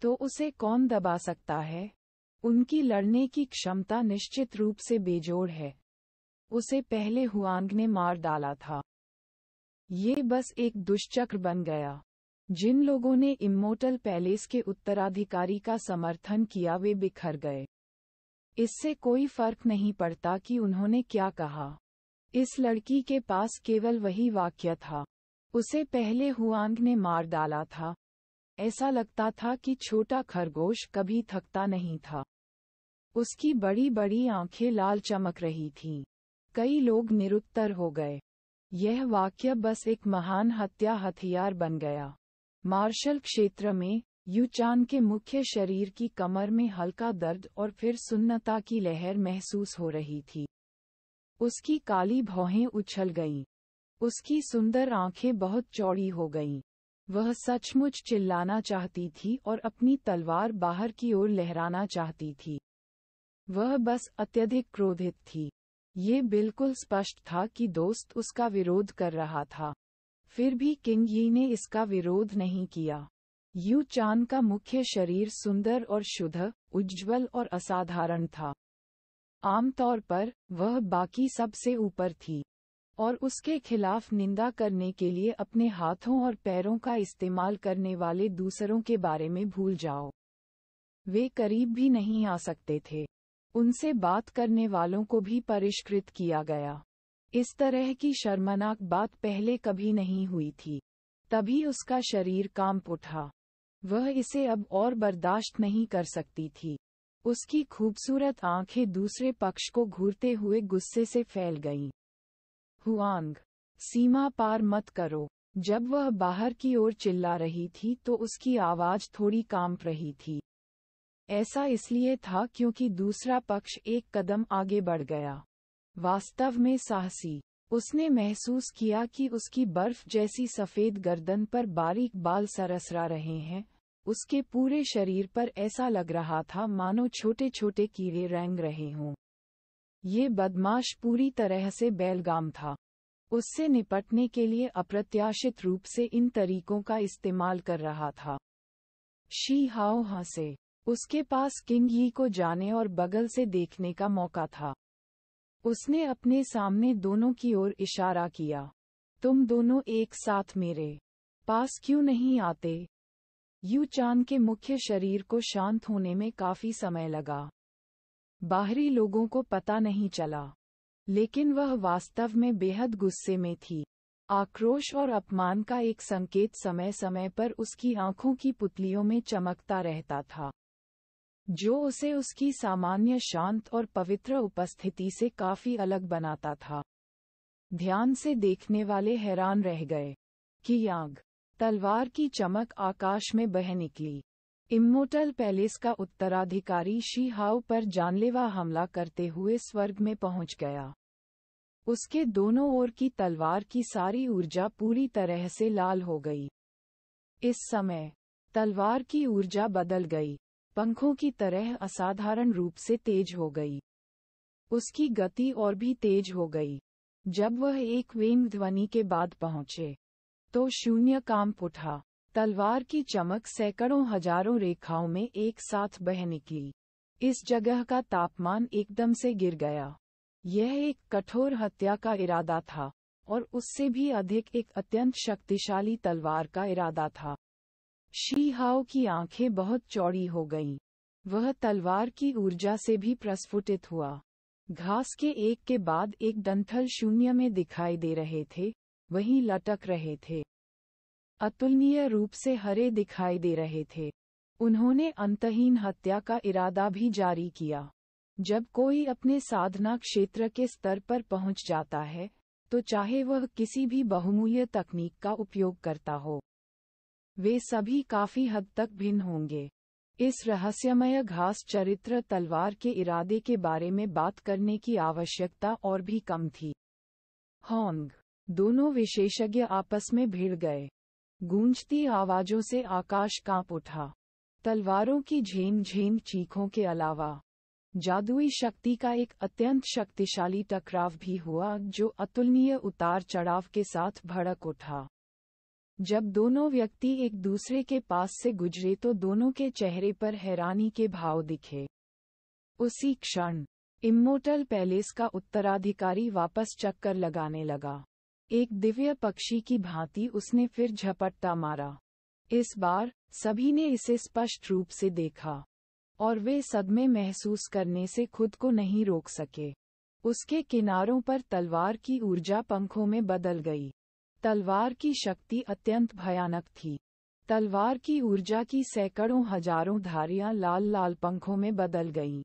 तो उसे कौन दबा सकता है? उनकी लड़ने की क्षमता निश्चित रूप से बेजोड़ है। उसे पहले हुआंग ने मार डाला था। ये बस एक दुष्चक्र बन गया। जिन लोगों ने इम्मोर्टल पैलेस के उत्तराधिकारी का समर्थन किया वे बिखर गए। इससे कोई फर्क नहीं पड़ता कि उन्होंने क्या कहा। इस लड़की के पास केवल वही वाक्य था। उसे पहले हुआंग ने मार डाला था। ऐसा लगता था कि छोटा खरगोश कभी थकता नहीं था। उसकी बड़ी बड़ी आंखें लाल चमक रही थीं। कई लोग निरुत्तर हो गए। यह वाक्य बस एक महान हत्या हथियार बन गया। मार्शल क्षेत्र में यू चान के मुख्य शरीर की कमर में हल्का दर्द और फिर सुन्नता की लहर महसूस हो रही थी। उसकी काली भौहें उछल गईं। उसकी सुंदर आंखें बहुत चौड़ी हो गईं। वह सचमुच चिल्लाना चाहती थी और अपनी तलवार बाहर की ओर लहराना चाहती थी। वह बस अत्यधिक क्रोधित थी। ये बिल्कुल स्पष्ट था कि दोस्त उसका विरोध कर रहा था। फिर भी किंग यी ने इसका विरोध नहीं किया। यू चान का मुख्य शरीर सुंदर और शुद्ध, उज्ज्वल और असाधारण था। आमतौर पर वह बाकी सबसे ऊपर थी और उसके खिलाफ निंदा करने के लिए अपने हाथों और पैरों का इस्तेमाल करने वाले दूसरों के बारे में भूल जाओ। वे करीब भी नहीं आ सकते थे। उनसे बात करने वालों को भी परिष्कृत किया गया। इस तरह की शर्मनाक बात पहले कभी नहीं हुई थी। तभी उसका शरीर कांप उठा। वह इसे अब और बर्दाश्त नहीं कर सकती थी। उसकी खूबसूरत आंखें दूसरे पक्ष को घूरते हुए गुस्से से फैल गईं। हुआंग, सीमा पार मत करो। जब वह बाहर की ओर चिल्ला रही थी तो उसकी आवाज थोड़ी कांप रही थी। ऐसा इसलिए था क्योंकि दूसरा पक्ष एक कदम आगे बढ़ गया। वास्तव में साहसी। उसने महसूस किया कि उसकी बर्फ जैसी सफेद गर्दन पर बारीक बाल सरसरा रहे हैं। उसके पूरे शरीर पर ऐसा लग रहा था मानो छोटे छोटे कीड़े रेंग रहे हों। ये बदमाश पूरी तरह से बेलगाम था। उससे निपटने के लिए अप्रत्याशित रूप से इन तरीकों का इस्तेमाल कर रहा था। शी हाओ हंसे। उसके पास किंग यी को जाने और बगल से देखने का मौका था। उसने अपने सामने दोनों की ओर इशारा किया। तुम दोनों एक साथ मेरे पास क्यों नहीं आते? यू चान के मुख्य शरीर को शांत होने में काफी समय लगा। बाहरी लोगों को पता नहीं चला, लेकिन वह वास्तव में बेहद गुस्से में थी। आक्रोश और अपमान का एक संकेत समय समय पर उसकी आंखों की पुतलियों में चमकता रहता था, जो उसे उसकी सामान्य शांत और पवित्र उपस्थिति से काफी अलग बनाता था। ध्यान से देखने वाले हैरान रह गए कि यांग तलवार की चमक आकाश में बह निकली। इम्मोर्टल पैलेस का उत्तराधिकारी शी हाओ पर जानलेवा हमला करते हुए स्वर्ग में पहुंच गया। उसके दोनों ओर की तलवार की सारी ऊर्जा पूरी तरह से लाल हो गई। इस समय तलवार की ऊर्जा बदल गई, पंखों की तरह असाधारण रूप से तेज हो गई। उसकी गति और भी तेज हो गई। जब वह एक वेम ध्वनि के बाद पहुंचे, तो शून्य कांप उठा। तलवार की चमक सैकड़ों हजारों रेखाओं में एक साथ बह निकली। इस जगह का तापमान एकदम से गिर गया। यह एक कठोर हत्या का इरादा था, और उससे भी अधिक एक अत्यंत शक्तिशाली तलवार का इरादा था। शी हाओ की आंखें बहुत चौड़ी हो गईं। वह तलवार की ऊर्जा से भी प्रस्फुटित हुआ। घास के एक के बाद एक डंठल शून्य में दिखाई दे रहे थे, वहीं लटक रहे थे। अतुलनीय रूप से हरे दिखाई दे रहे थे। उन्होंने अंतहीन हत्या का इरादा भी जारी किया। जब कोई अपने साधना क्षेत्र के स्तर पर पहुंच जाता है, तो चाहे वह किसी भी बहुमूल्य तकनीक का उपयोग करता हो, वे सभी काफी हद तक भिन्न होंगे। इस रहस्यमय घास चरित्र तलवार के इरादे के बारे में बात करने की आवश्यकता और भी कम थी। होंग, दोनों विशेषज्ञ आपस में भिड़ गए। गूंजती आवाजों से आकाश कांप उठा। तलवारों की झेन झेन चीखों के अलावा जादुई शक्ति का एक अत्यंत शक्तिशाली टकराव भी हुआ, जो अतुलनीय उतार चढ़ाव के साथ भड़क उठा। जब दोनों व्यक्ति एक दूसरे के पास से गुजरे तो दोनों के चेहरे पर हैरानी के भाव दिखे। उसी क्षण इम्मोर्टल पैलेस का उत्तराधिकारी वापस चक्कर लगाने लगा। एक दिव्य पक्षी की भांति उसने फिर झपट्टा मारा। इस बार सभी ने इसे स्पष्ट रूप से देखा, और वे सदमे महसूस करने से खुद को नहीं रोक सके। उसके किनारों पर तलवार की ऊर्जा पंखों में बदल गई। तलवार की शक्ति अत्यंत भयानक थी। तलवार की ऊर्जा की सैकड़ों हजारों धारियां लाल लाल पंखों में बदल गईं।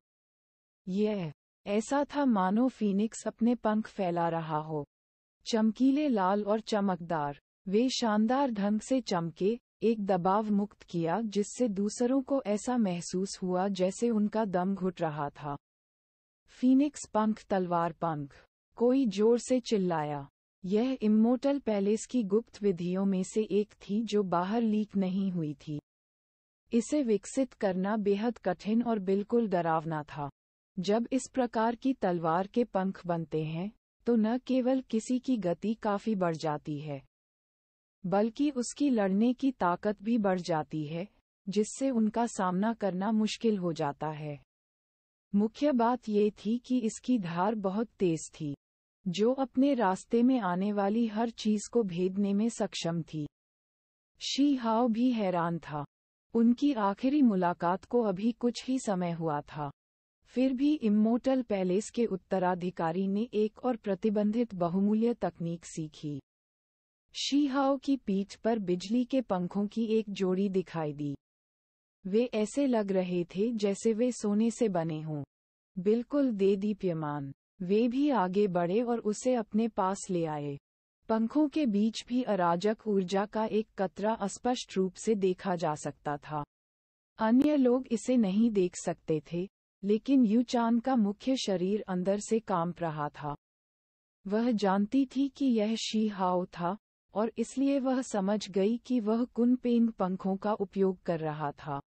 यह ऐसा था मानो फीनिक्स अपने पंख फैला रहा हो। चमकीले लाल और चमकदार, वे शानदार ढंग से चमके, एक दबाव मुक्त किया जिससे दूसरों को ऐसा महसूस हुआ जैसे उनका दम घुट रहा था। फीनिक्स पंख तलवार पंख, कोई जोर से चिल्लाया। यह इम्मोर्टल पैलेस की गुप्त विधियों में से एक थी जो बाहर लीक नहीं हुई थी। इसे विकसित करना बेहद कठिन और बिल्कुल डरावना था। जब इस प्रकार की तलवार के पंख बनते हैं, तो न केवल किसी की गति काफी बढ़ जाती है, बल्कि उसकी लड़ने की ताकत भी बढ़ जाती है, जिससे उनका सामना करना मुश्किल हो जाता है। मुख्य बात ये थी कि इसकी धार बहुत तेज थी, जो अपने रास्ते में आने वाली हर चीज को भेदने में सक्षम थी। शी हाओ भी हैरान था। उनकी आखिरी मुलाकात को अभी कुछ ही समय हुआ था। फिर भी इम्मोर्टल पैलेस के उत्तराधिकारी ने एक और प्रतिबंधित बहुमूल्य तकनीक सीखी। शी हाओ की पीठ पर बिजली के पंखों की एक जोड़ी दिखाई दी। वे ऐसे लग रहे थे जैसे वे सोने से बने हों, बिल्कुल देदीप्यमान। वे भी आगे बढ़े और उसे अपने पास ले आए। पंखों के बीच भी अराजक ऊर्जा का एक कतरा अस्पष्ट रूप से देखा जा सकता था। अन्य लोग इसे नहीं देख सकते थे, लेकिन यूचान का मुख्य शरीर अंदर से कांप रहा था। वह जानती थी कि यह शी हाओ था, और इसलिए वह समझ गई कि वह कुनपेंग पंखों का उपयोग कर रहा था।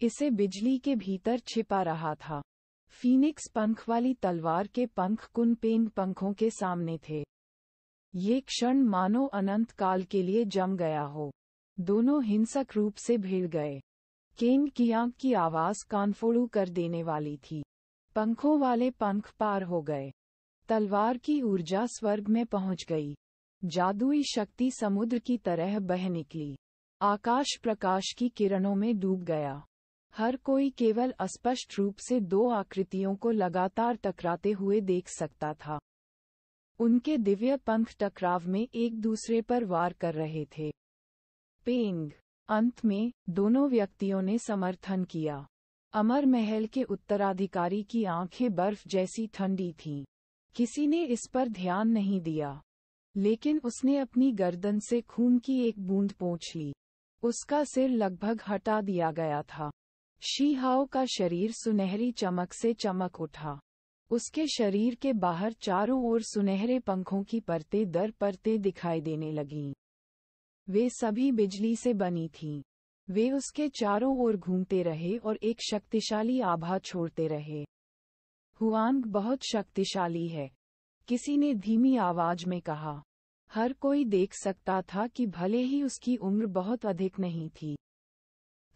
इसे बिजली के भीतर छिपा रहा था। फीनिक्स पंख वाली तलवार के पंख कुनपेंग पंखों के सामने थे। ये क्षण मानो अनंत काल के लिए जम गया हो। दोनों हिंसक रूप से भिड़ गए। केन की आंख की आवाज कानफोड़ू कर देने वाली थी। पंखों वाले पंख पार हो गए। तलवार की ऊर्जा स्वर्ग में पहुंच गई। जादुई शक्ति समुद्र की तरह बह निकली। आकाश प्रकाश की किरणों में डूब गया। हर कोई केवल अस्पष्ट रूप से दो आकृतियों को लगातार टकराते हुए देख सकता था। उनके दिव्य पंख टकराव में एक दूसरे पर वार कर रहे थे। पेंग। अंत में, दोनों व्यक्तियों ने समर्थन किया। अमर महल के उत्तराधिकारी की आंखें बर्फ जैसी ठंडी थीं। किसी ने इस पर ध्यान नहीं दिया, लेकिन उसने अपनी गर्दन से खून की एक बूंद पोंछ ली। उसका सिर लगभग हटा दिया गया था। शी हाओ का शरीर सुनहरी चमक से चमक उठा। उसके शरीर के बाहर चारों ओर सुनहरे पंखों की परतें दर परतें दिखाई देने लगीं। वे सभी बिजली से बनी थीं। वे उसके चारों ओर घूमते रहे और एक शक्तिशाली आभा छोड़ते रहे। हुआंग बहुत शक्तिशाली है, किसी ने धीमी आवाज में कहा। हर कोई देख सकता था कि भले ही उसकी उम्र बहुत अधिक नहीं थी,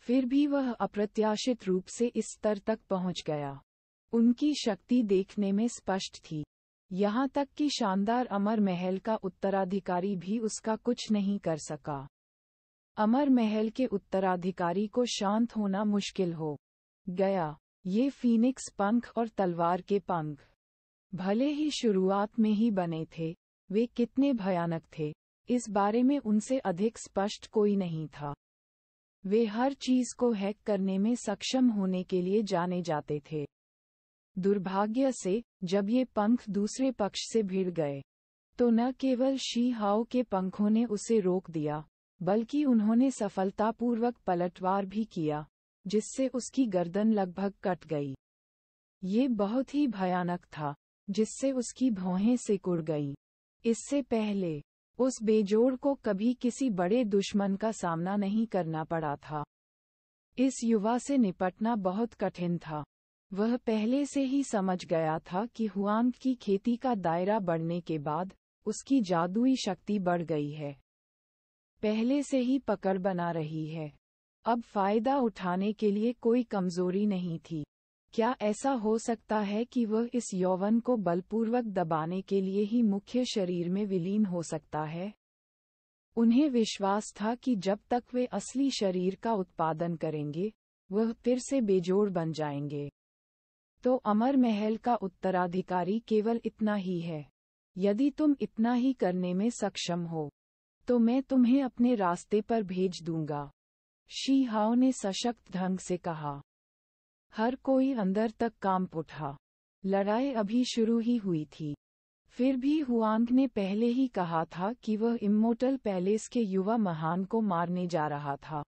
फिर भी वह अप्रत्याशित रूप से इस स्तर तक पहुंच गया। उनकी शक्ति देखने में स्पष्ट थी, यहाँ तक कि शानदार अमर महल का उत्तराधिकारी भी उसका कुछ नहीं कर सका। अमर महल के उत्तराधिकारी को शांत होना मुश्किल हो गया। ये फीनिक्स पंख और तलवार के पंख, भले ही शुरुआत में ही बने थे, वे कितने भयानक थे, इस बारे में उनसे अधिक स्पष्ट कोई नहीं था। वे हर चीज को हैक करने में सक्षम होने के लिए जाने जाते थे। दुर्भाग्य से, जब ये पंख दूसरे पक्ष से भिड़ गए, तो न केवल शी हाओ के पंखों ने उसे रोक दिया, बल्कि उन्होंने सफलतापूर्वक पलटवार भी किया, जिससे उसकी गर्दन लगभग कट गई। ये बहुत ही भयानक था, जिससे उसकी भौहें सिकुड़ गईं। इससे पहले, उस बेजोड़ को कभी किसी बड़े दुश्मन का सामना नहीं करना पड़ा था। इस युवा से निपटना बहुत कठिन था। वह पहले से ही समझ गया था कि हुआंग की खेती का दायरा बढ़ने के बाद, उसकी जादुई शक्ति बढ़ गई है। पहले से ही पकड़ बना रही है। अब फायदा उठाने के लिए कोई कमजोरी नहीं थी। क्या ऐसा हो सकता है कि वह इस यौवन को बलपूर्वक दबाने के लिए ही मुख्य शरीर में विलीन हो सकता है? उन्हें विश्वास था कि जब तक वे असली शरीर का उत्पादन करेंगे, वह फिर से बेजोड़ बन जाएंगे। तो अमर महल का उत्तराधिकारी केवल इतना ही है। यदि तुम इतना ही करने में सक्षम हो, तो मैं तुम्हें अपने रास्ते पर भेज दूंगा, शी हाओ ने सशक्त ढंग से कहा। हर कोई अंदर तक कांप उठा। लड़ाई अभी शुरू ही हुई थी। फिर भी हुआंग ने पहले ही कहा था कि वह इम्मोर्टल पैलेस के युवा महान को मारने जा रहा था।